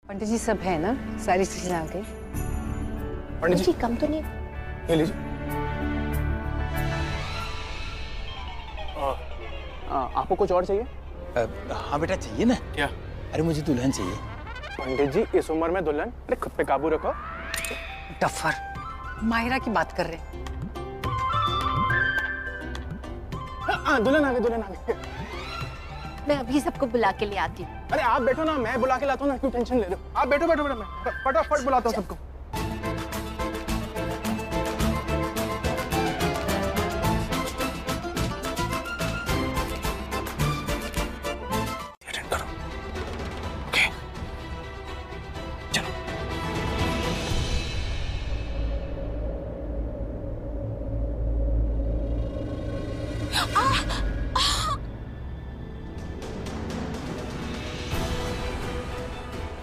पंडित जी सब है ना, सारी चीजें आ गई। पंडित जी कम तो नहीं? ये लीजिए। आपको कुछ और चाहिए? हाँ बेटा चाहिए ना। क्या? अरे मुझे दुल्हन चाहिए। पंडित जी इस उम्र में दुल्हन? अरे खुद पे काबू रखो। डफर, माहिरा की बात कर रहे। हाँ दुल्हन आ गई, दुल्हन आ गई। मैं अभी सबको बुला के ले आती हूँ। अरे आप बैठो ना, मैं बुला के लाता हूँ ना, क्यों टेंशन ले रहे हो? आप बैठो बैठो बैठो, मैं फटाफट बुलाता हूँ सबको।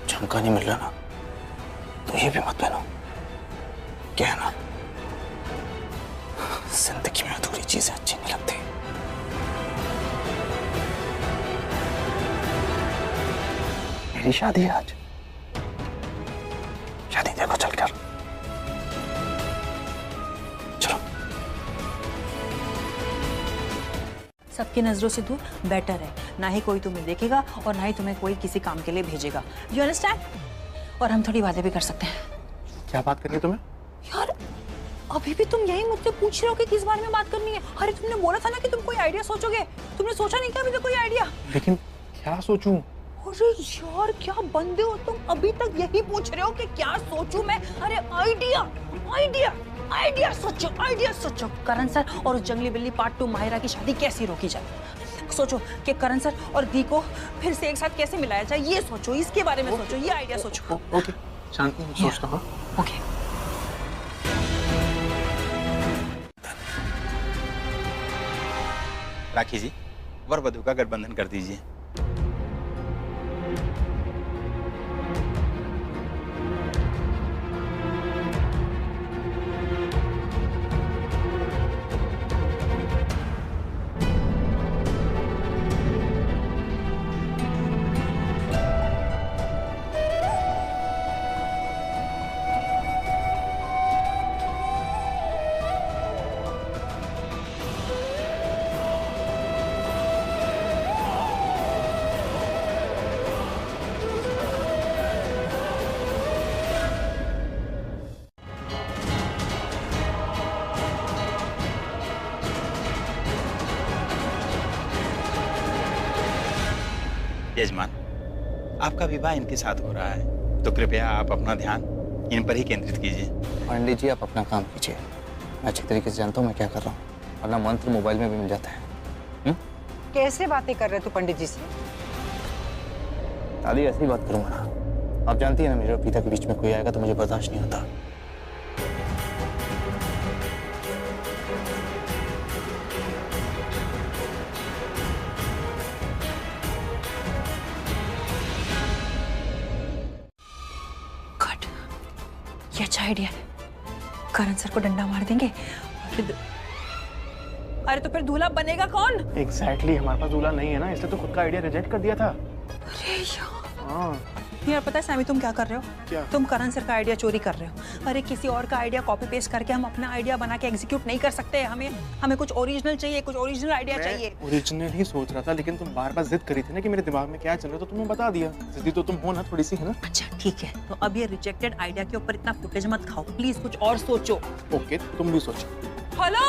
झुमका नहीं मिल रहा ना, तो ये भी मत पहनो। क्या है ना, जिंदगी में थोड़ी चीजें अच्छी नहीं लगती। मेरी शादी है आज, शादी देखो चलकर। चलो। सबकी नजरों से दूर बेटर है, ना ही कोई तुम्हें देखेगा और ना ही तुम्हें कोई किसी काम के लिए भेजेगा। You understand? और हम थोड़ी बातें भी कर सकते हैं। क्या बात करनी है तुम्हें? यार अभी भी तुम यही मुझसे पूछ रहे हो कि किस बारे में बात करनी है? अरे तुमने बोला था ना कि तुम कोई आइडिया सोचोगे, तुमने सोचा नहीं क्या अभी तक कोई आइडिया? लेकिन क्या सोचूं? अरे यार क्या बंदे हो तुम, अभी तक यही पूछ रहे हो कि क्या सोचूं मैं? अरे आइडिया आइडिया आइडिया सोचो, आइडिया सोचो। करण सर और उस जंगली बिल्ली पार्ट 2 माहिरा की शादी कैसी रोकी जाए? सोचो कि करण सर और दी को फिर से एक साथ कैसे मिलाया जाए, ये सोचो, इसके बारे में सोचो, ये आइडिया सोचो। ओके शांति से सोचता हूँ। ओके। राखी जी, वर वधू का गठबंधन कर दीजिए। यजमान, आपका विवाह इनके साथ हो रहा है, तो कृपया आप अपना ध्यान इन पर ही केंद्रित कीजिए। पंडित जी आप अपना काम कीजिए, मैं अच्छी तरीके से जानता हूँ मैं क्या कर रहा हूँ, वरना मंत्र मोबाइल में भी मिल जाता है। कैसे बातें कर रहे हो तू पंडित जी से? दादी ऐसी बात करूंगा ना, आप जानती है ना मेरे और पिता के बीच में कोई आएगा तो मुझे बर्दाश्त नहीं होता। ये अच्छा आइडिया है, करण सर को डंडा मार देंगे और फिर अरे तो फिर दूल्हा बनेगा कौन? एग्जैक्टली, हमारे पास दूल्हा नहीं है ना, इसलिए तो खुद का आइडिया रिजेक्ट कर दिया था। अरे यार। हाँ। यार पता है सैमी तुम क्या कर रहे हो? क्या? तुम करण सर का आइडिया चोरी कर रहे हो। अरे किसी और का आइडिया कॉपी पेस्ट करके हम अपना आइडिया बना के एग्जीक्यूट नहीं कर सकते। हमें कुछ ओरिजिनल चाहिए, कुछ ओरिजिनल आइडिया चाहिए। ओरिजिनल ही सोच रहा था, लेकिन तुम बार बार जिद करी थी ना कि मेरे दिमाग में क्या चल रहा है, तो तुम्हें बता दिया। जिद्दी तो तुम हो ना थोड़ी सी, है ना? अच्छा ठीक है, तो अब ये रिजेक्टेड आइडिया के ऊपर इतना फुटेज मत खाओ प्लीज, कुछ और सोचो। ओके तुम भी सोचो। हेलो,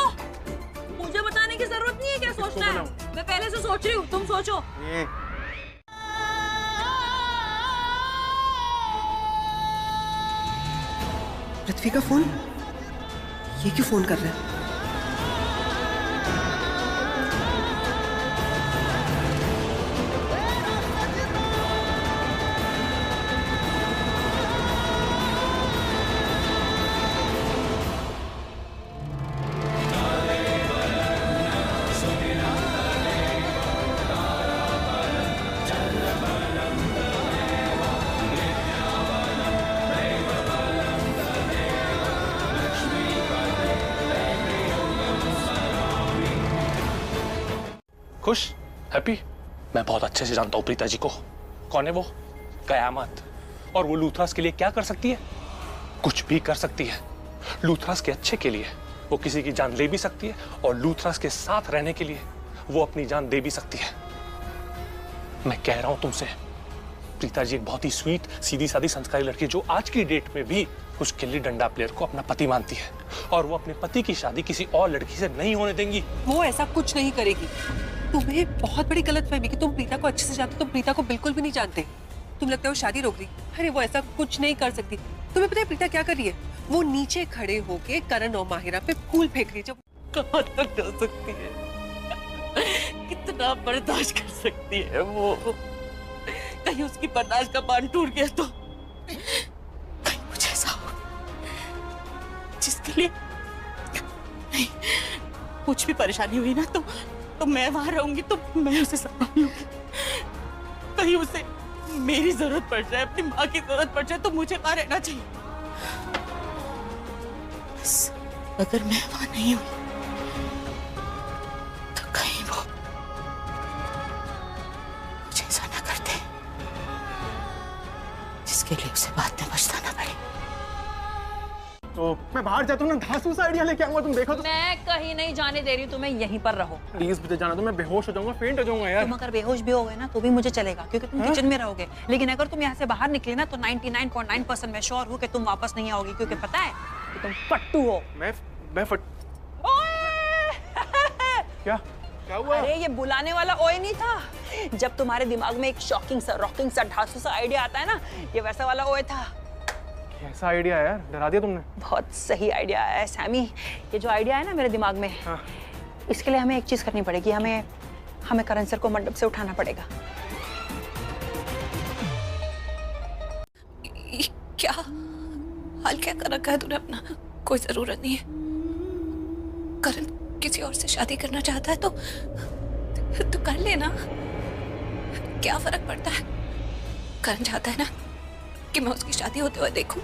मुझे बताने की जरूरत नहीं है क्या सोचना है, मैं पहले से सोच रही हूँ, तुम सोचो। पृथ्वी का फोन, ये क्यों फोन कर रहा है? खुश? हैप्पी? मैं बहुत अच्छे से जानता हूँ प्रीता जी को। कौन है वो? कयामत। और वो लूथरास के लिए क्या कर सकती है? कुछ भी कर सकती है। लूथरास के अच्छे के लिए वो किसी की जान ले भी सकती है और लूथरास के साथ रहने के लिए वो अपनी जान दे भी सकती है। मैं कह रहा हूं तुमसे, प्रीता जी एक बहुत ही स्वीट, सीधी सादी, संस्कारी लड़की जो आज की डेट में भी उस गिल्ली डंडा प्लेयर को अपना पति मानती है और वो अपने पति की शादी किसी और लड़की से नहीं होने देंगी। वो ऐसा कुछ नहीं करेगी। तुम्हें बहुत बड़ी गलतफहमी कि तुम प्रीता को अच्छे से जानते, तुम प्रीता को बिल्कुल भी नहीं जानते। तुम लगता है वो शादी रोक रही। अरे वो ऐसा कुछ नहीं कर सकती। तुम्हें पता है प्रीता क्या कर रही है? वो नीचे खड़े होके करण और माहिरा पे फूल फेंक रही है। जब कहाँ तक जा सकती है? कितना बर्दाश्त कर सकती है वो? कहीं उसकी बर्दाश्त का बांध टूट गया तो कहीं कुछ ऐसा हो जिसके लिए नहीं कुछ भी परेशानी हुई ना तो मैं वहां रहूंगी, तो मैं उसे संभाल लूंगी। कहीं उसे मेरी जरूरत पड़ जाए, अपनी माँ की जरूरत पड़ जाए, तो मुझे वहां रहना चाहिए। बस अगर मैं वहां नहीं हुई तो कहीं वो मुझे ऐसा ना कर दे जिसके लिए उसे बाद में पछताना पड़े। तो मैं बाहर जाता हूँ ना, धांसू सा आइडिया लेके आऊंगा। तुम देखो तो। मैं कहीं नहीं जाने दे रही, तुम्हें यहीं पर रहो। प्लीज मुझे जाना, तो मैं बेहोश हो जाऊंगा, फेंट हो जाऊंगा यार। तुम अगर बेहोश भी हो गए ना तो भी मुझे चलेगा, क्योंकि तुम किचन में रहोगे। लेकिन अगर तुम यहाँ से बाहर निकले ना तो 99.9% मैं श्योर हूँ कि तुम वापस नहीं आओगी, क्योंकि पता है कि तुम फट्टू हो। मैं फट क्या हुआ? अरे ये बुलाने वाला ओए नहीं था। जब तुम्हारे दिमाग में एक शॉकिंग सा, रॉकिंग सा, ढांसू सा आइडिया आता है ना, ये वैसा वाला ओए था। कैसा आइडिया है यार? डरा दिया तुमने। बहुत सही आइडिया है सैमी। ये जो आइडिया है ना मेरे दिमाग में, इसके लिए हमें एक चीज करनी पड़ेगी। हमें करण सर को मंडप से उठाना पड़ेगा। क्या हाल क्या कर रखा है तूने अपना? कोई जरूरत नहीं है। करण किसी और से शादी करना चाहता है तो कर लेना, क्या फर्क पड़ता है? करण चाहता है ना कि मैं उसकी शादी होते हुए देखूं,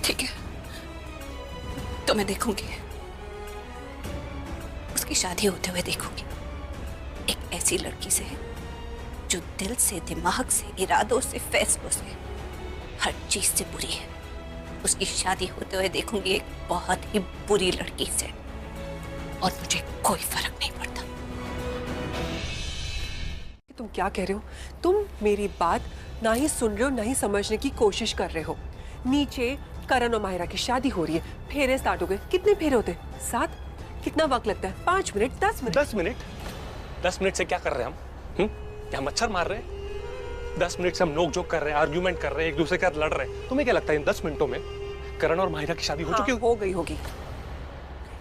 ठीक है? तो मैं देखूंगी, उसकी शादी होते हुए देखूंगी, एक ऐसी लड़की से जो दिल से, दिमाग से, इरादों से, फैसलों से, हर चीज से बुरी है। उसकी शादी होते हुए देखूंगी एक बहुत ही बुरी लड़की से, और मुझे कोई फर्क नहीं पड़ता। तुम क्या कह रहे हो? तुम मेरी बात ना ही सुन रहे हो, ना ही समझने की कोशिश कर रहे हो। नीचे करण और माहिरा की शादी हो रही है, फेरे स्टार्ट हो गए। कितने फेरे होते हैं? 7? कितना वक्त लगता है? 5 मिनट, 10 मिनट? 10 मिनट? 10 मिनट से क्या कर रहे हैं हम? क्या मच्छर मार रहे हैं? 10 मिनट से हम नोक-झोंक कर रहे हैं, आर्ग्यूमेंट कर रहे हैं, एक दूसरे के साथ लड़ रहे हैं। तुम्हें क्या लगता है इन 10 मिनटों में करण और माहिरा की शादी हो चुकी हो गई होगी।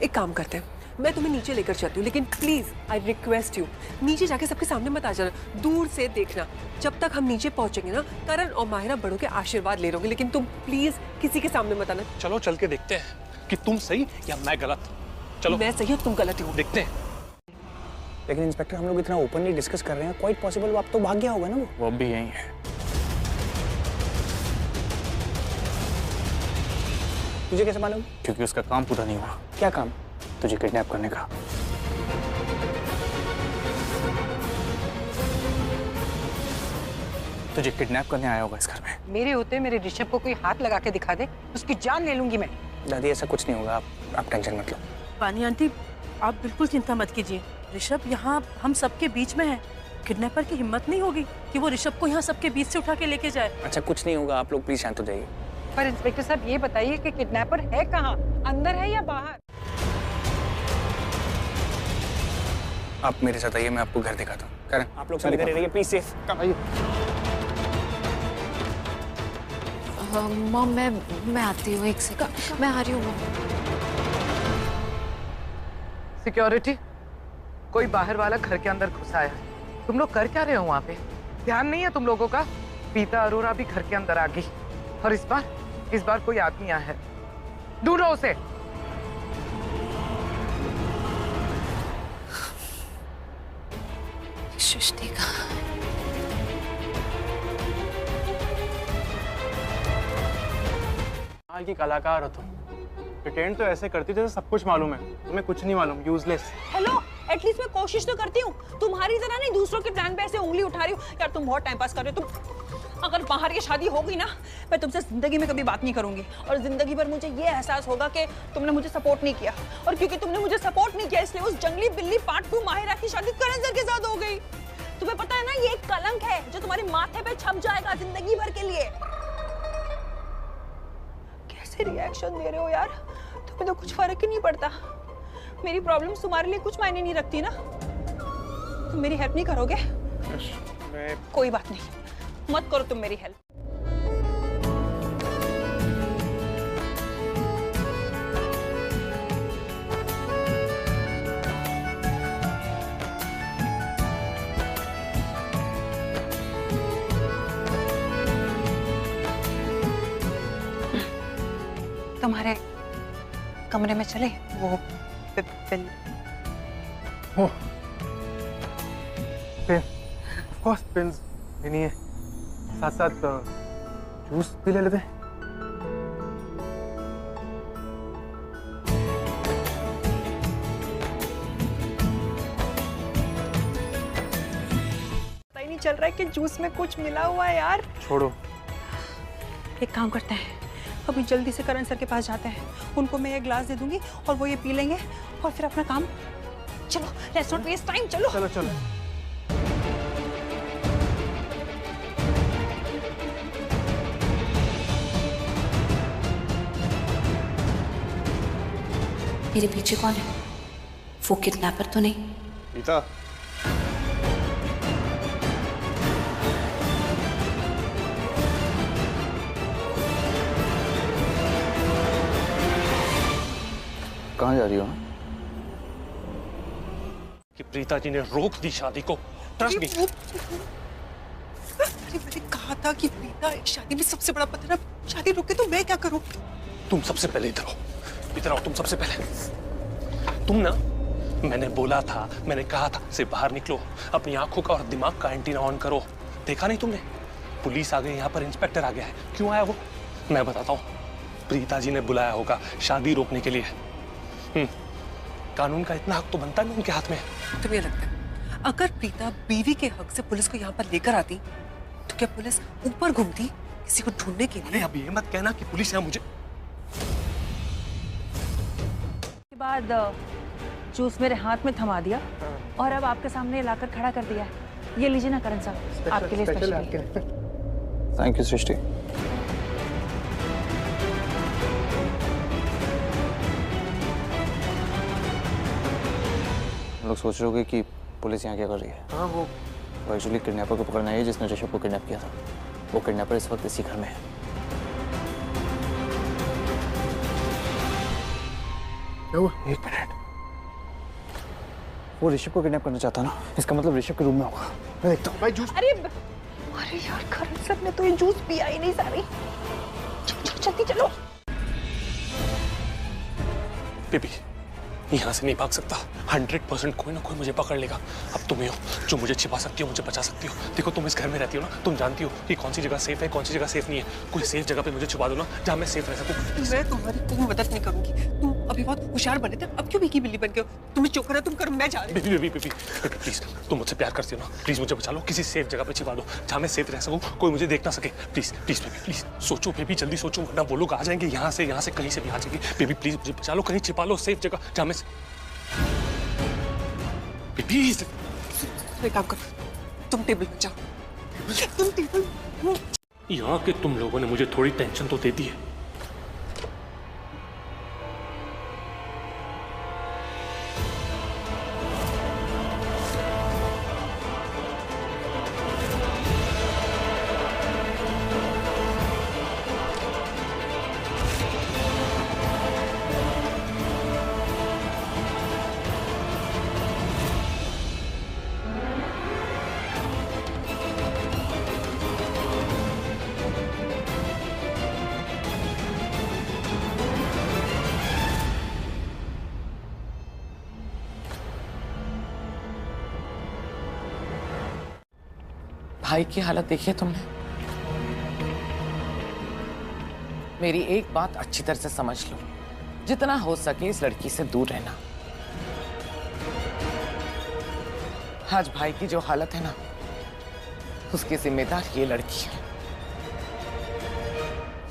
एक काम करते हैं, मैं तुम्हें नीचे लेकर चलती हूँ, लेकिन प्लीज आई रिक्वेस्ट यू, नीचे जाके सबके सामने मत आ जाना, दूर से देखना। जब तक हम नीचे पहुंचेंगे ना, करण और माहिरा बड़ों के आशीर्वाद ले रहोगे, लेकिन तुम प्लीज किसी के सामने मत आना। चलो चल के देखते हैं कि तुम सही या मैं गलत। चलो। मैं सही और तुम गलत हो। देखते हैं। लेकिन इंस्पेक्टर, हम लोग इतना ओपनली डिस्कस कर रहे हैं, क्वाइट पॉसिबल वो अब तो भाग गया होगा ना। वो अब भी यही है। तुझे कैसे मालूम? क्योंकि उसका काम पूरा नहीं हुआ। क्या काम? तुझे किडनैप करने का। तुझे किडनैप करने आया होगा इस घर में। मेरे होते मेरे ऋषभ को कोई हाथ लगा के दिखा दे, उसकी जान ले लूंगी मैं। दादी ऐसा कुछ नहीं होगा, आप टेंशन मत लो। पानी आंटी, आप बिल्कुल चिंता मत कीजिए। ऋषभ यहाँ हम सबके बीच में है। किडनैपर की हिम्मत नहीं होगी कि वो ऋषभ को यहाँ सबके बीच से उठा के लेके जाए। अच्छा कुछ नहीं होगा, आप लोग प्लीज शांत हो जाइए। पर इंस्पेक्टर साहब ये बताइए कि किडनैपर है कहाँ, अंदर है या बाहर? आप मेरे साथ आइए, मैं आपको घर दिखाता हूँ। करण, आप लोग सभी घर रहिए, प्लीज सेफ। मॉम मैं आती हूँ, एक सेकंड, मैं आ रही हूँ। सिक्योरिटी, कोई बाहर वाला घर के अंदर घुसा है। तुम लोग कर क्या रहे हो वहाँ पे? ध्यान नहीं है तुम लोगों का? पीता अरोरा भी घर के अंदर आ गई, और इस बार कोई आदमी आया है। ढूंढो उसे। सृष्टि कहाँ है? की कलाकार हो तुम। प्रिटेंड तो ऐसे करती जैसे सब कुछ मालूम है, तुम्हें कुछ नहीं मालूम। यूजलेस। हेलो एटलीस्ट मैं कोशिश तो करती हूँ, तुम्हारी तरह नहीं दूसरों के प्लान पे ऐसे उंगली उठा रही हूँ। यार तुम बहुत टाइम पास कर रहे हो। तुम अगर बाहर की शादी हो गई ना, मैं तुमसे जिंदगी में कभी बात नहीं करूंगी और जिंदगी भर मुझे ये एहसास होगा कि तुमने मुझे सपोर्ट नहीं किया, और क्योंकि तुमने मुझे सपोर्ट नहीं किया इसलिए उस जंगली बिल्ली पार्ट 2 माहिरा की शादी करण सर के साथ हो गई। तुम्हें पता है ना, ये एक कलंक है जो तुम्हारे माथे पे छप जाएगा जिंदगी भर के लिए। कैसे रिएक्शन दे रहे हो यार, तुम्हें तो कुछ फर्क ही नहीं पड़ता। मेरी प्रॉब्लम्स तुम्हारे लिए कुछ मायने नहीं रखती ना। तुम मेरी हेल्प नहीं करोगे? कोई बात नहीं, मत करो तुम मेरी हेल्प। तुम्हारे कमरे में चले वो pen? Oh, pen, of course pens लेनी है, साथ साथ जूस भी ले लेते हैं। पता ही नहीं चल रहा है कि जूस में कुछ मिला हुआ है यार। छोड़ो, एक काम करते हैं, अभी जल्दी से करण सर के पास जाते हैं, उनको मैं ये ग्लास दे दूंगी और वो ये पी लेंगे और फिर अपना काम। चलो, लेट्स नॉट वेस्ट टाइम, चलो चलो चलो। मेरे पीछे कौन है? वो किडनैपर तो नहीं? गीता, कहाँ जा रही हो? कि प्रीता जी ने रोक दी शादी को। Trust me. अरे मैंने कहा था कि प्रीता शादी में सबसे बड़ा पत्थर है, शादी रोके तो मैं क्या करूं? तुम सबसे पहले इधर आओ, इधर आओ, तुम सबसे पहले। तुम ना, मैंने बोला था, मैंने कहा था, से बाहर निकलो, अपनी आंखों का और दिमाग का एंटीना ऑन करो। देखा नहीं तुमने? पुलिस आ गई यहाँ पर, इंस्पेक्टर आ गया है। क्यों आया वो? मैं बताता हूँ। प्रीता जी ने बुलाया होगा शादी रोकने के लिए। कानून का इतना हक तो बनता है ना उनके हाथ में। तुम्हें लगता है अगर प्रीता बीवी के हक से पुलिस को यहाँ पर लेकर आती तो क्या पुलिस ऊपर घूमती किसी को ढूंढने के लिए? अब ये मत कहना कि पुलिस यहाँ मुझे। के बाद जूस मेरे हाथ में थमा दिया और अब आपके सामने लाकर खड़ा कर दिया है। ये लीजिए ना करण साहब, आपके लिए स्पेशल। थैंक यू सृष्टि। लोग सोच रहे होंगे कि पुलिस यहाँ क्या कर रही है। हाँ, वो एक्चुअली किडनैपर को पकड़ना है जिसने ऋषभ को किडनैप किया था। वो किडनैपर इस वक्त इसी घर में है। क्या हुआ? एक मिनट। वो ऋषभ को किडनैप करना चाहता ना, इसका मतलब ऋषभ के रूम में होगा। मैं देखता हूँ। भाई जूस। अरे यार, करण सर ने तो ये जूस पिया ही नहीं सारी। जल्दी चलो। बेबी, यहाँ से नहीं भाग सकता। 100% कोई ना कोई मुझे पकड़ लेगा। अब तुम ही हो जो मुझे छिपा सकती हो, मुझे बचा सकती हो। देखो, तुम इस घर में रहती हो ना, तुम जानती हो कि कौन सी जगह सेफ है, कौन सी जगह सेफ नहीं है। कोई सेफ जगह पे मुझे छुपा दो ना, जहाँ मैं सेफ रह सकूं। मैं तुम्हारी कोई मदद नहीं करूंगी। तुम अभी बहुत होशियार बने थे, अब क्यों भीगी बिल्ली बन गए हो? तुम्हें जो करना तुम करो, मैं जा रही हूँ। बेबी प्लीज, तुम मुझसे प्यार करती हो ना, प्लीज मुझे बचा लो। किसी सेफ जगह पे छिपा दो जहाँ मैं सेफ रह सकूं, कोई मुझे देख ना सके। प्लीज प्लीज बेबी प्लीज, सोचो बेबी, जल्दी सोचो, वरना वो लोग आ जाएंगे यहाँ से कहीं से भी आ जाएंगे। बेबी प्लीज मुझे बचा लो, कहीं छिपा लो सेफ जगह जहाँ मैं। प्लीज एक काम करो, तुम टेबल पे जाओ। तुम टेबल। यहाँ के तुम लोगों ने मुझे थोड़ी टेंशन तो दे दी है। भाई की हालत देखी है तुमने? मेरी एक बात अच्छी तरह से समझ लो, जितना हो सके इस लड़की से दूर रहना। आज भाई की जो हालत है ना, उसकी जिम्मेदार ये लड़की है।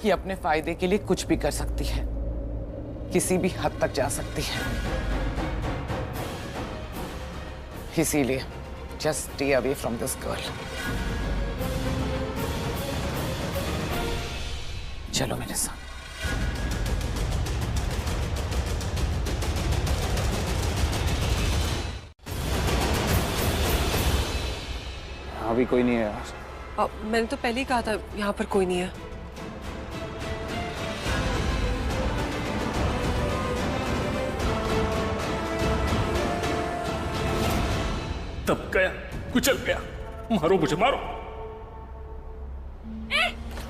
ये अपने फायदे के लिए कुछ भी कर सकती है, किसी भी हद तक जा सकती है। इसीलिए just stay away from this girl. चलो मेरे साथ। अभी कोई नहीं है यार। मैंने तो पहले ही कहा था यहाँ पर कोई नहीं है। तब गया, कुचल गया। मारो मुझे, मारो।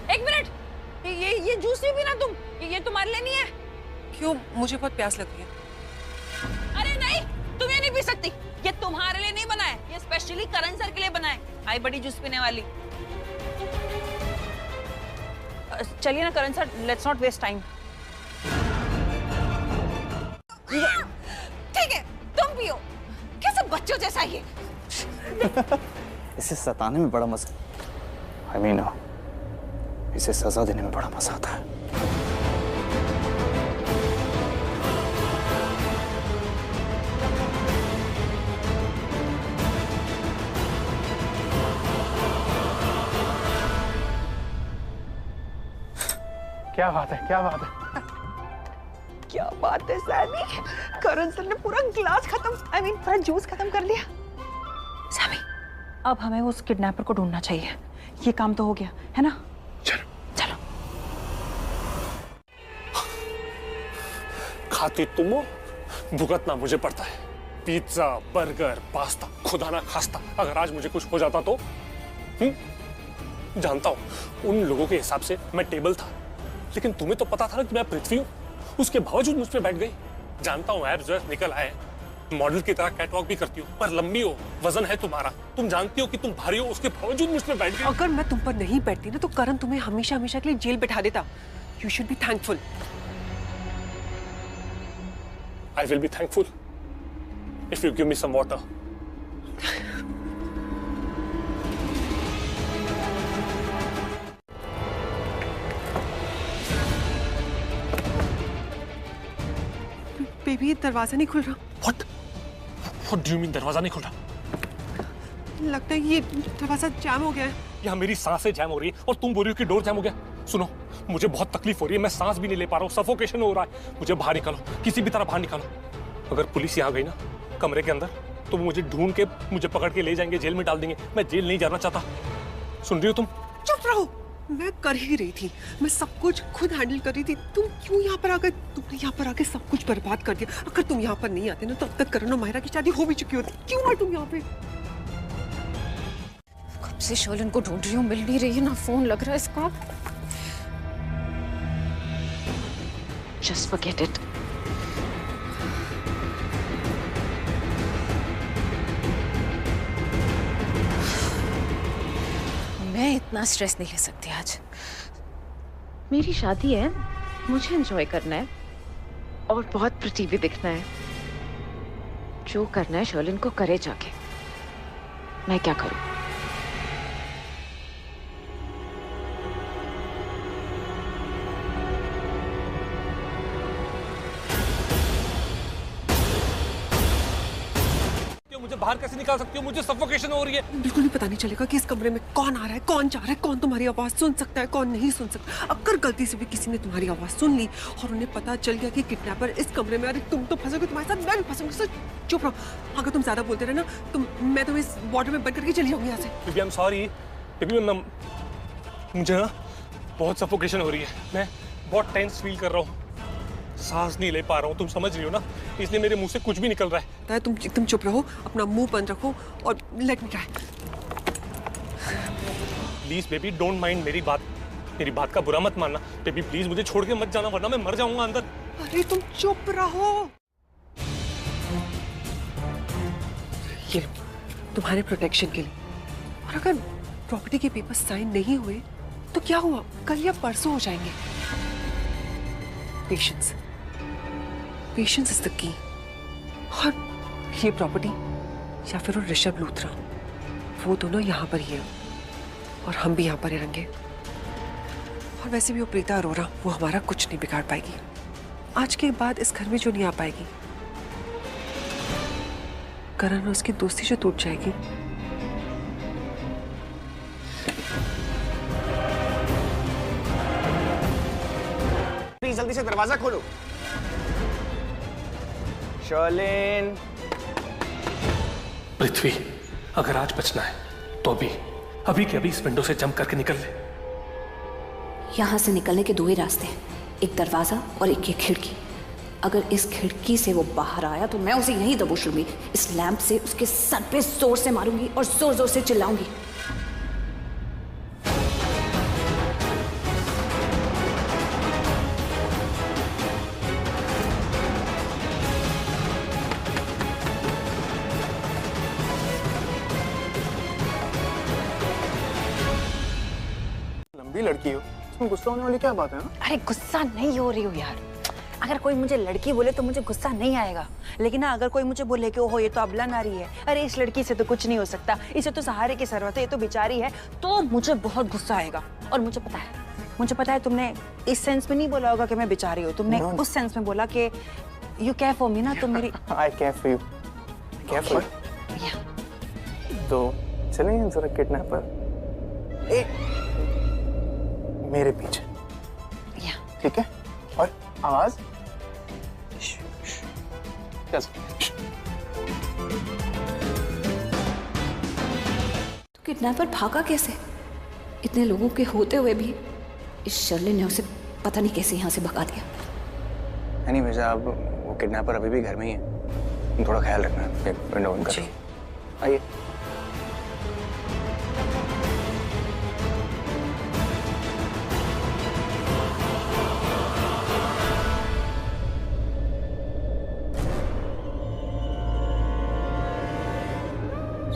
एक मिनट, ये जूस भी पीना तुम? ये तुम्हारे लिए नहीं है? क्यों? मुझे बहुत प्यास लग रही है। अरे नहीं, तुम ये नहीं पी सकती। ये तुम्हारे लिए नहीं बना है, ये स्पेशली करण सर के लिए बना है। आई बड़ी जूस पीने वाली। चलिए ना Karan sir, let's not waste time. ठीक है, तुम पियो। कैसे बच्चों जैसा ये। इसे सताने में बड़ा मजा, I mean, इसे सजा देने में बड़ा मजा आता है। क्या बात है, क्या बात है, क्या बात है सैमी, करण सर ने पूरा गिलास खत्म, I mean, पूरा जूस खत्म कर दिया। सैमी, अब हमें उस किडनैपर को ढूंढना चाहिए। ये काम तो हो गया है ना? चलो चलो। खाती तुम हो, भुगतना मुझे पड़ता है। पिज्जा, बर्गर, पास्ता, खुदा ना खास्ता, अगर आज मुझे कुछ हो जाता तो जानता हूं उन लोगों के हिसाब से मैं टेबल था, लेकिन तुम्हें तो पता था ना कि मैं पृथ्वी हूं, उसके बावजूद मुझ पे बैठ गई। जानता हूं एब्स जो निकल आए, मॉडल की तरह कैटवॉक भी करती हो, पर लंबी हो, वजन है तुम्हारा, तुम जानती हो कि तुम भारी हो, उसके बावजूद मुझ पे बैठ गई। अगर मैं तुम पर नहीं बैठती ना तो करण तुम्हें हमेशा हमेशा के लिए जेल बैठा देता। You should be thankful. I will be thankful if you give me some water. Baby, दरवाजा नहीं खुल रहा। What? What do you mean दरवाजा नहीं खुल रहा? लगता है ये दरवाजा जैम हो गया है। यहाँ मेरी सांसें जैम हो रही है और तुम बोल रही हो कि डोर जैम हो गया। सुनो, मुझे बहुत तकलीफ हो रही है, मैं सांस भी नहीं ले पा रहा हूँ, सफोकेशन हो रहा है। मुझे बाहर निकालो, किसी भी तरह बाहर निकालो। अगर पुलिस यहाँ गई ना कमरे के अंदर, तो मुझे ढूंढ के मुझे पकड़ के ले जाएंगे, जेल में डाल देंगे। मैं जेल नहीं जाना चाहता। सुन रही हो तुम? चुप रहो, मैं कर ही रही थी, मैं सब कुछ खुद हैंडल कर रही थी। तुम क्यों यहाँ पर आ गए? तुमने यहाँ पर आके सब कुछ बर्बाद कर दिया। अगर तुम यहाँ पर नहीं आते ना तो अब तक करण और माहिरा की शादी हो भी चुकी होती। क्यों ना तुम यहाँ पे? कब से शोलन को ढूंढ रही हूँ, मिल नहीं रही है, ना फोन लग रहा है इसका। Just forget it. मैं इतना स्ट्रेस नहीं ले सकती आज। मेरी शादी है, मुझे एंजॉय करना है और बहुत प्रिटी भी दिखना है। जो करना है शर्लिन को करे जाके, मैं क्या करूं? मुझे बाहर कैसे निकाल सकती हो? मुझे सफोकेशन हो रही है। बिल्कुल भी पता नहीं चलेगा कि इस कमरे में कौन आ रहा है, कौन जा रहा है, कौन तुम्हारी आवाज सुन सकता है, कौन नहीं सुन सकता। अगर गलती से भी किसी ने तुम्हारी आवाज सुन ली और उन्हें पता चल गया कि किडनैपर इस कमरे में, अरे तुम तो फंसोगे, तुम्हारे साथ मैं भी फंसूंगी। सो चुप रहो। अगर तुम ज्यादा बोलते रहे ना तो मैं तुम्हें इस वार्ड में बंद करके चली जाऊंगी यहाँ से। Baby I am sorry. Baby मुझे ना बहुत सफोकेशन हो रही है, मैं बहुत टेंस फील कर रहा हूँ, सांस नहीं ले पा रहा हूँ, तुम समझ रही हो ना, इसलिए मेरे मुंह से कुछ भी निकल रहा है। तुम एकदम चुप रहो, अपना मुंह बंद रखो और let me try. Please baby don't mind मेरी बात का बुरा मत मानना। बेबी प्लीज मुझे छोड़ के मत जाना, वरना मैं मर जाऊंगा अंदर। अरे तुम चुप रहो। ये तुम्हारे प्रोटेक्शन के लिए। और अगर प्रॉपर्टी के पेपर साइन नहीं हुए तो क्या हुआ? कल या परसों हो जाएंगे। Patience is the key. और ये प्रॉपर्टी या फिर वो ऋषभ लूथरा, वो दोनों यहाँ पर ही हैं और हम भी यहाँ पर ही रहेंगे। और वैसे भी वो प्रीता अरोरा, वो हमारा कुछ नहीं बिगाड़ पाएगी। आज के बाद इस घर में जो नहीं आ पाएगी, करण और उसकी दोस्ती जो टूट जाएगी। प्लीज जल्दी से दरवाजा खोलो। शर्लिन। पृथ्वी, अगर आज बचना है तो अभी के अभी इस विंडो से जंप करके निकल ले। यहाँ से निकलने के दो ही रास्ते हैं, एक दरवाजा और एक ये खिड़की। अगर इस खिड़की से वो बाहर आया तो मैं उसे यहीं दबोच लूंगी। इस लैंप से उसके सर पे जोर से मारूंगी और जोर जोर से चिल्लाऊंगी। लंबी लड़की हो, इसमें गुस्सा होने वाली क्या बात है? अरे गुस्सा नहीं हो रही हूँ यार। अगर कोई मुझे लड़की बोले तो मुझे गुस्सा नहीं आएगा, लेकिन ना अगर कोई मुझे बोले कि ओहो ये तो अबला नारी है, अरे इस लड़की से तो कुछ नहीं हो सकता, इसे तो सहारे की जरूरत है, ये तो बेचारी है, तो मुझे बहुत गुस्सा आएगा। और मुझे पता है तुमने इस सेंस में नहीं बोला होगा कि मैं बेचारी हूँ, तुमने उस सेंस में बोला कि यू केयर फॉर मी ना, तुम मेरी। I care for you. Care for. तो चलेंगे जरा किडनैपर मेरे पीछे, ठीक है? और आवाज तो किडनैपर भागा कैसे? इतने लोगों के होते हुए भी इस शर्लिन ने उसे पता नहीं कैसे यहाँ से भगा दिया। नहीं भेजा, अब वो किडनैपर अभी भी घर में ही है, तुम थोड़ा ख्याल रखना। एक विंडो बंद कर। आइए।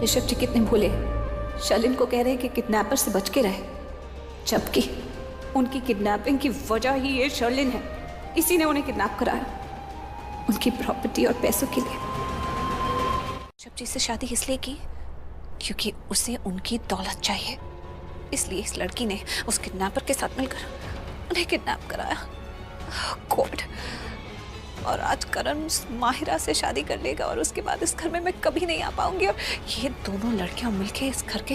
ऋषभ जी कितने भोले, शर्लिन को कह रहे हैं कि किडनैपर से बच के रहे, जबकि उनकी किडनैपिंग की वजह ही ये शर्लिन है। इसी ने उन्हें किडनैप कराया, उनकी प्रॉपर्टी और पैसों के लिए। ऋषभ जी से शादी इसलिए की क्योंकि उसे उनकी दौलत चाहिए, इसलिए इस लड़की ने उस किडनैपर के साथ मिलकर उन्हें किडनैप कराया। गॉड। और आज करण उस माहिरा से शादी कर लेगा और उसके बाद इस घर में मैं कभी नहीं आ पाऊंगी, और ये दोनों लड़कियां मिलके इस घर के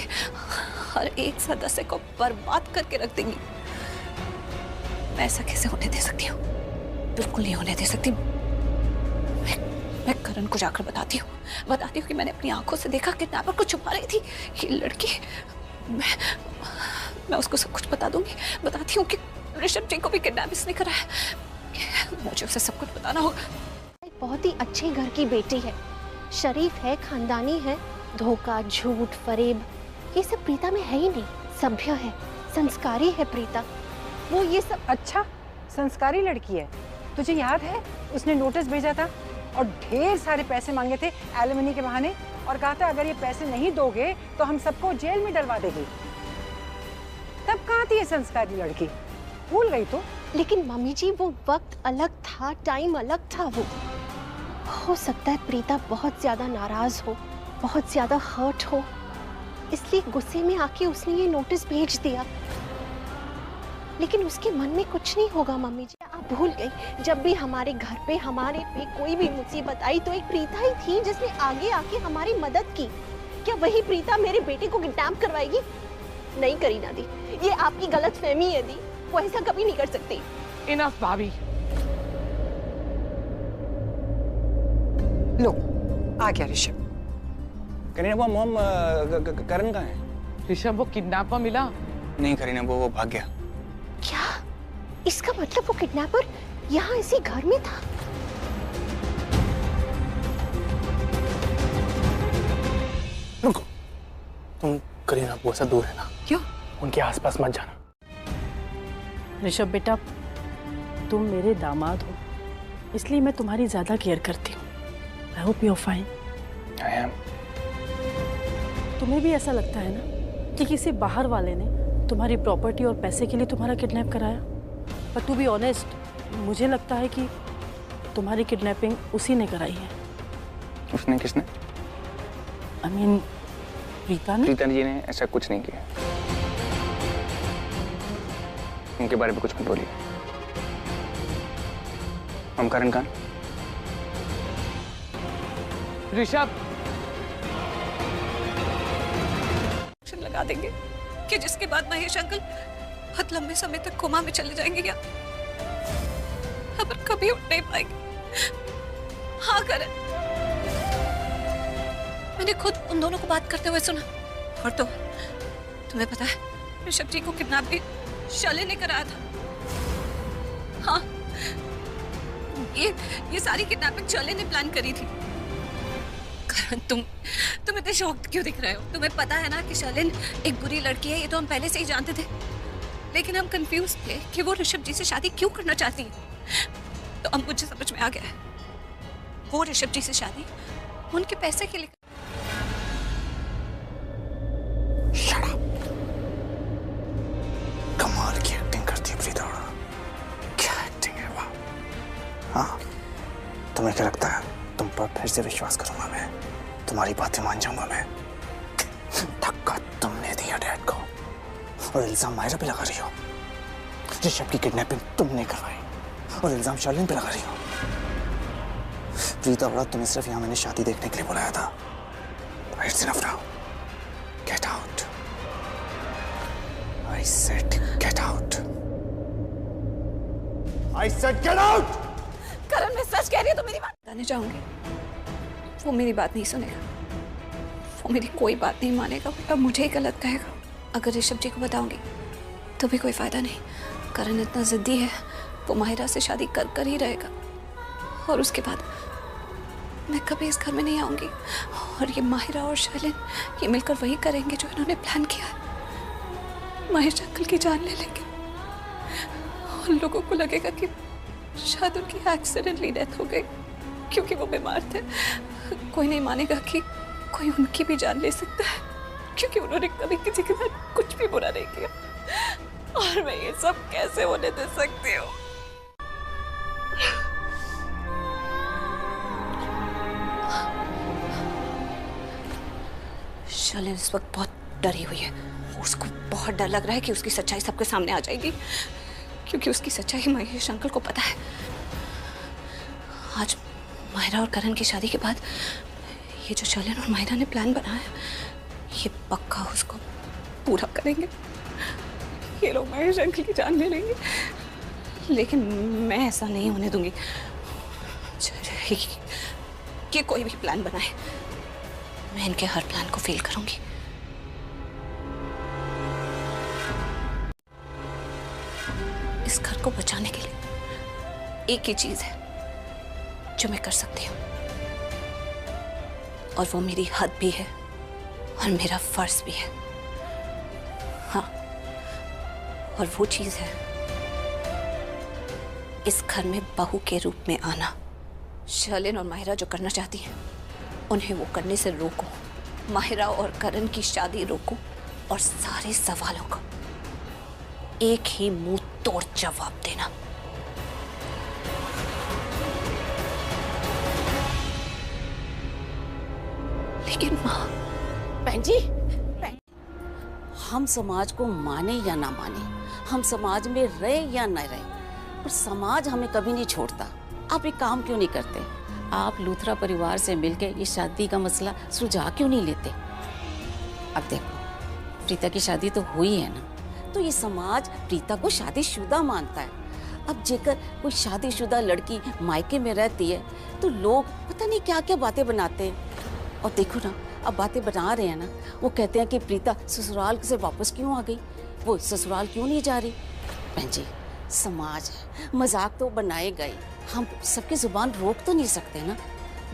हर एक सदस्य को बर्बाद करके रख देंगी। मैं ऐसा कैसे होने दे सकती हूँ? बिल्कुल नहीं होने दे सकती। मैं करण को जाकर बताती हूँ कि मैंने अपनी आंखों से देखा किडनैपर को छुपा रही थी ये लड़की। मैं उसको सब कुछ बता दूंगी। बताती हूँ कि ऋषभ जी को भी किडनैप इसने कराया। मुझे उसे सब कुछ बताना होगा। बहुत ही अच्छे घर की बेटी है, शरीफ है, खानदानी है। धोखा, झूठ, फरेब ये सब प्रीता में है ही नहीं। सभ्य है, संस्कारी है प्रीता। वो ये सब। अच्छा, संस्कारी लड़की है। तुझे याद है उसने नोटिस भेजा था और ढेर सारे पैसे मांगे थे एलिमनी के बहाने, और कहा था अगर ये पैसे नहीं दोगे तो हम सबको जेल में डलवा देगी। तब कहाँ थी ये संस्कारी लड़की? भूल गई तो? लेकिन मम्मी जी वो वक्त अलग था, टाइम अलग था। वो हो सकता है प्रीता बहुत ज्यादा नाराज हो, बहुत ज्यादा हर्ट हो, इसलिए गुस्से में आके उसने ये नोटिस भेज दिया। लेकिन उसके मन में कुछ नहीं होगा मम्मी जी, आप भूल गई। जब भी हमारे घर पे हमारे पे कोई भी मुसीबत आई तो एक प्रीता ही थी जिसने आगे आके हमारी मदद की। क्या वही प्रीता मेरे बेटे को किडनैप करवाएगी? नहीं करीना दी, ये आपकी गलत फहमी है दी, वो ऐसा कभी नहीं कर सकती। इनफ भाभी। लो आ गया ऋषभ। करीना वो मॉम, करण कहाँ है? ऋषभ वो किडनैपर मिला नहीं करीना, वो भाग गया। क्या? इसका मतलब वो किडनैपर यहाँ इसी घर में था? रुको, तुम करीना वो से दूर है ना। क्यों? उनके आसपास मत जाना। ऋषभ बेटा, तुम मेरे दामाद हो, इसलिए मैं तुम्हारी ज्यादा केयर करती हूँ। I hope you are fine. I am. तुम्हें भी ऐसा लगता है ना कि किसी बाहर वाले ने तुम्हारी प्रॉपर्टी और पैसे के लिए तुम्हारा किडनैप कराया? पर टू बी ऑनेस्ट, मुझे लगता है कि तुम्हारी किडनैपिंग उसी ने कराई है। उसने? किसने? I mean, प्रीता जी ने ऐसा कुछ नहीं किया। उनके बारे में कुछ मत बोलिए। हम करण खान। ऋषभ, लगा देंगे कि जिसके बाद महेश अंकल बहुत लंबे समय तक कोमा में चले जाएंगे या अब कभी उठ नहीं पाएंगे। हाँ करण, मैंने खुद उन दोनों को बात करते हुए सुना। और तो तुम्हें पता है ऋषभ जी को किडनैप भी शालिनी ने कराया था। हाँ, ये सारी किडनैपिंग शालिनी ने प्लान करी थी। करण, तुम इतने शॉक्ड क्यों दिख रहे हो? तुम्हें पता है ना कि शालिनी एक बुरी लड़की है, ये तो हम पहले से ही जानते थे। लेकिन हम कंफ्यूज थे कि वो ऋषभ जी से शादी क्यों करना चाहती है। तो अब मुझे समझ में आ गया है, वो ऋषभ जी से शादी उनके पैसे के लिए। कमाल की एक्टिंग करती है प्रीता। क्या एक्टिंग है वाह। हाँ, तुम्हें क्या लगता है तुम पर फिर से विश्वास करूंगा मैं? तुम्हारी बातें मान जाऊंगा मैं? धक्का तुमने दिया डैड को और इल्जाम मायरा पे लगा रही हो। ऋषभ की किडनैपिंग तुमने करवाई और इल्जाम शालिनी पे लगा रही हो। प्रीता बड़ा, तुम्हें सिर्फ यहाँ मैंने शादी देखने के लिए बुलाया था। It's enough now. Get out. I said get out. I said get out. करण, मैं सच कह रही हूँ तो मेरी बात बताने जाऊंगी, वो मेरी बात नहीं सुनेगा, वो मेरी कोई बात नहीं मानेगा, अब मुझे ही गलत कहेगा। अगर ऋषभ जी को बताऊंगी तो भी कोई फायदा नहीं। करण इतना जिद्दी है, वो माहिरा से शादी कर ही रहेगा। और उसके बाद मैं कभी इस घर में नहीं आऊंगी और ये माहिरा और शालिनी ये मिलकर वही करेंगे जो इन्होंने प्लान किया है। महेश अंकल की जान ले लेंगे और लोगों को लगेगा कि शायद उनकी एक्सीडेंटली डेथ हो गई क्योंकि वो बीमार थे। कोई नहीं मानेगा कि कोई उनकी भी जान ले सकता है क्योंकि उन्होंने कभी किसी के साथ कुछ भी बुरा नहीं किया। और मैं ये सब कैसे होने दे सकती हूँ? शालिनी इस वक्त बहुत डरी हुई है। उसको बहुत डर लग रहा है कि उसकी सच्चाई सबके सामने आ जाएगी क्योंकि उसकी सच्चाई महेश अंकल को पता है। आज माहिरा और करण की शादी के बाद ये जो शालिनी और माहिरा ने प्लान बनाया है ये पक्का उसको पूरा करेंगे। ये लोग महेश अंकल की जान ले लेंगे, लेकिन मैं ऐसा नहीं होने दूंगी कि कोई भी प्लान बनाए। मैं इनके हर प्लान को फेल करूंगी। इस घर को बचाने के लिए एक ही चीज है जो मैं कर सकती हूँ और वो मेरी हद भी है और मेरा फर्ज भी है। हाँ, और वो चीज है इस घर में बहू के रूप में आना। शालिनी और माहिरा जो करना चाहती हैं उन्हें वो करने से रोको। माहिरा और करण की शादी रोको और सारे सवालों का एक ही मुंह तोड़ जवाब देना। लेकिन माँ, बहन जी, हम समाज को माने या ना माने, हम समाज में रहे या न रहे, पर समाज हमें कभी नहीं छोड़ता। आप एक काम क्यों नहीं करते? आप लूथरा परिवार से मिलकर ये शादी का मसला सुलझा क्यों नहीं लेते? अब देखो, प्रीता की शादी तो हुई है ना, तो ये समाज प्रीता को शादीशुदा मानता है। अब जेकर कोई शादीशुदा लड़की मायके में रहती है तो लोग पता नहीं क्या क्या बातें बनाते हैं। और देखो ना, अब बातें बना रहे हैं ना, वो कहते हैं कि प्रीता ससुराल से वापस क्यों आ गई, वो ससुराल क्यों नहीं जा रही। बहन जी, समाज है, मजाक तो बनाएगा ही, हम सबकी जुबान रोक तो नहीं सकते ना।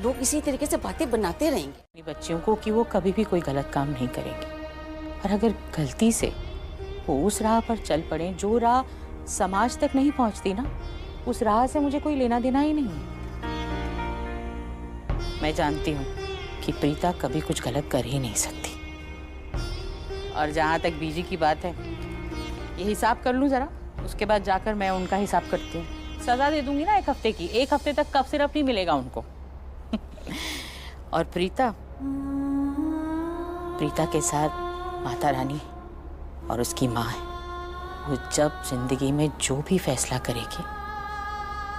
लोग इसी तरीके से बातें बनाते रहेंगे। अपनी बच्चियों को कि वो कभी भी कोई गलत काम नहीं करेंगी, और अगर गलती से वो उस राह पर चल पड़े जो राह समाज तक नहीं पहुंचती ना, उस राह से मुझे कोई लेना देना ही नहीं है। मैं जानती हूँ कि प्रीता कभी कुछ गलत कर ही नहीं सकती। और जहाँ तक बीजी की बात है, ये हिसाब कर लूँ जरा, उसके बाद जाकर मैं उनका हिसाब करती हूँ। सजा दे दूंगी ना 1 हफ्ते की, 1 हफ्ते तक कफ सिरप नहीं मिलेगा उनको। और प्रीता, प्रीता के साथ माता रानी और उसकी माँ है। वो जब जिंदगी में जो भी फैसला करेगी,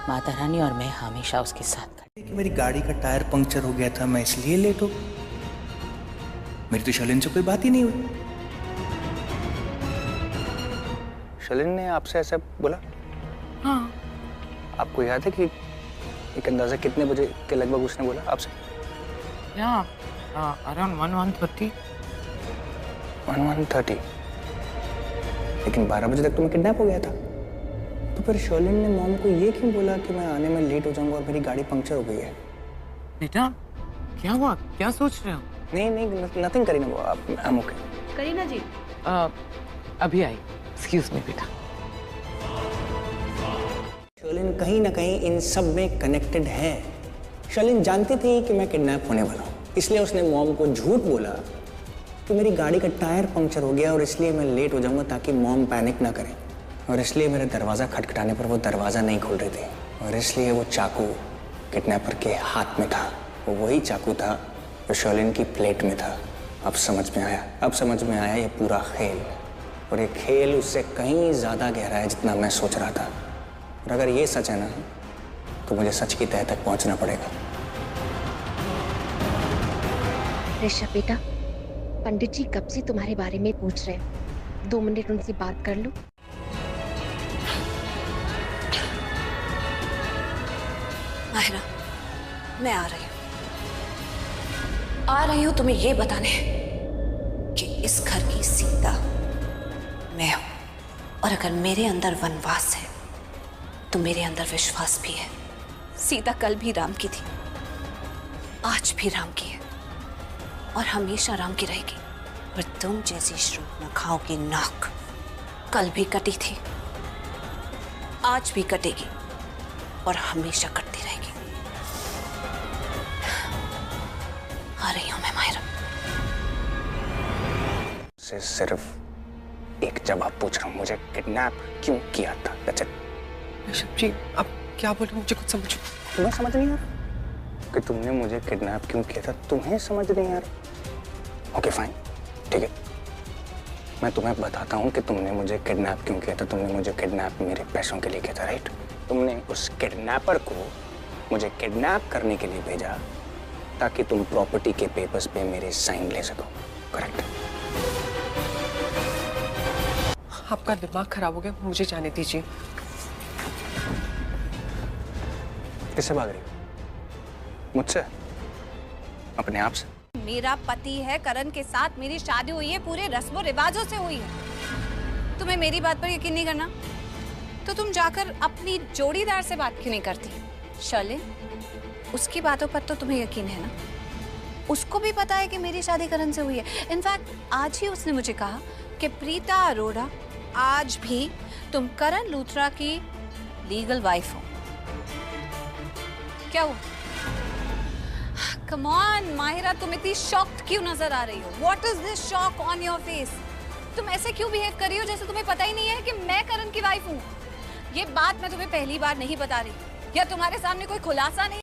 माता रानी और मैं हमेशा उसके साथ खड़े। कि मेरी गाड़ी का टायर पंक्चर हो गया था, मैं इसलिए लेट हो गई। मेरी तो शलिन से कोई बात ही नहीं हुई। शलिन ने आपसे ऐसा बोला? हाँ। आपको याद है कि एक अंदाजा कितने बजे के लगभग उसने बोला आपसे? अराउंड 1:30। 1:30। लेकिन 12 बजे तक तो मैं किडनैप हो गया था। तो फिर शर्लिन ने मॉम को ये क्यों बोला कि मैं आने में लेट हो जाऊंगा और मेरी गाड़ी पंक्चर हो गई है? बेटा क्या हुआ, क्या सोच रहे हो? नहीं, नथिंग करीना, वो आई एम ओके। करीना जी अभी आई। एक्सक्यूज मी बेटा। शर्लिन कहीं ना कहीं इन सब में कनेक्टेड है। शर्लिन जानती थी कि मैं किडनैप होने वाला हूँ, इसलिए उसने मॉम को झूठ बोला कि मेरी गाड़ी का टायर पंक्चर हो गया और इसलिए मैं लेट हो जाऊंगा ताकि मॉम पैनिक ना करें। और इसलिए मेरे दरवाज़ा खटखटाने पर वो दरवाज़ा नहीं खोल रही थी, और इसलिए वो चाकू किडनैपर के हाथ में था। वो वही चाकू था जो शर्लिन की प्लेट में था। अब समझ में आया ये पूरा खेल, और ये खेल उससे कहीं ज़्यादा गहरा है जितना मैं सोच रहा था। और अगर ये सच है ना, तो मुझे सच की तह तक पहुंचना पड़ेगा। ऋषभ बेटा, पंडित जी कब से तुम्हारे बारे में पूछ रहे हैं, 2 मिनट उनसे बात कर लो। माहिरा, मैं आ रही हूँ तुम्हें ये बताने कि इस घर की सीता मैं हूं, और अगर मेरे अंदर वनवास है तो मेरे अंदर विश्वास भी है। सीता कल भी राम की थी, आज भी राम की है, और हमेशा राम की रहेगी। पर तुम जैसी शूर्पणखाओं की नाक कल भी कटी थी, आज भी कटेगी, और हमेशा कटती रहेगी। आ रही हूं मैं माहिरा। से सिर्फ एक जवाब पूछ रहा हूँ, मुझे किडनैप क्यों किया था? That's it। ऋषभ जी, अब क्या बोलूं, मुझे कुछ समझो। तुम्हें समझ नहीं आ रहा कि तुमने मुझे किडनैप क्यों किया था? तुम्हें समझ नहीं आ रहा? ओके फाइन, ठीक है, मैं तुम्हें बताता हूँ कि तुमने मुझे किडनैप क्यों किया था। तुमने मुझे किडनैप मेरे पैसों के लिए किया था, राइट? तुमने उस किडनैपर को मुझे किडनैप करने के लिए भेजा ताकि तुम प्रॉपर्टी के पेपर्स पे मेरे साइन ले सको, करेक्ट? आपका दिमाग खराब हो गया, मुझे जाने दीजिए। किससे भाग रही हो? मुझसे? अपने आप से? मेरा पति है, करण के साथ मेरी शादी हुई है, पूरे रस्मों रिवाजों से हुई है। तुम्हें मेरी बात पर यकीन नहीं करना तो तुम जाकर अपनी जोड़ीदार से बात क्यों नहीं करती? शर्लिन, उसकी बातों पर तो तुम्हें यकीन है ना? उसको भी पता है कि मेरी शादी करण से हुई है। इनफैक्ट आज ही उसने मुझे कहा कि प्रीता अरोड़ा आज भी तुम करण लूथरा की लीगल वाइफ हो। क्या हुआ? कम ऑन माहिरा, तुम इतनी शॉक्ड क्यों नजर आ रही हो? What is this shock on your face? तुम ऐसे क्यों बिहेव कर रही हो जैसे तुम्हें पता ही नहीं है कि मैं करण की वाइफ हूँ? ये बात मैं तुम्हें पहली बार नहीं बता रही, या तुम्हारे सामने कोई खुलासा नहीं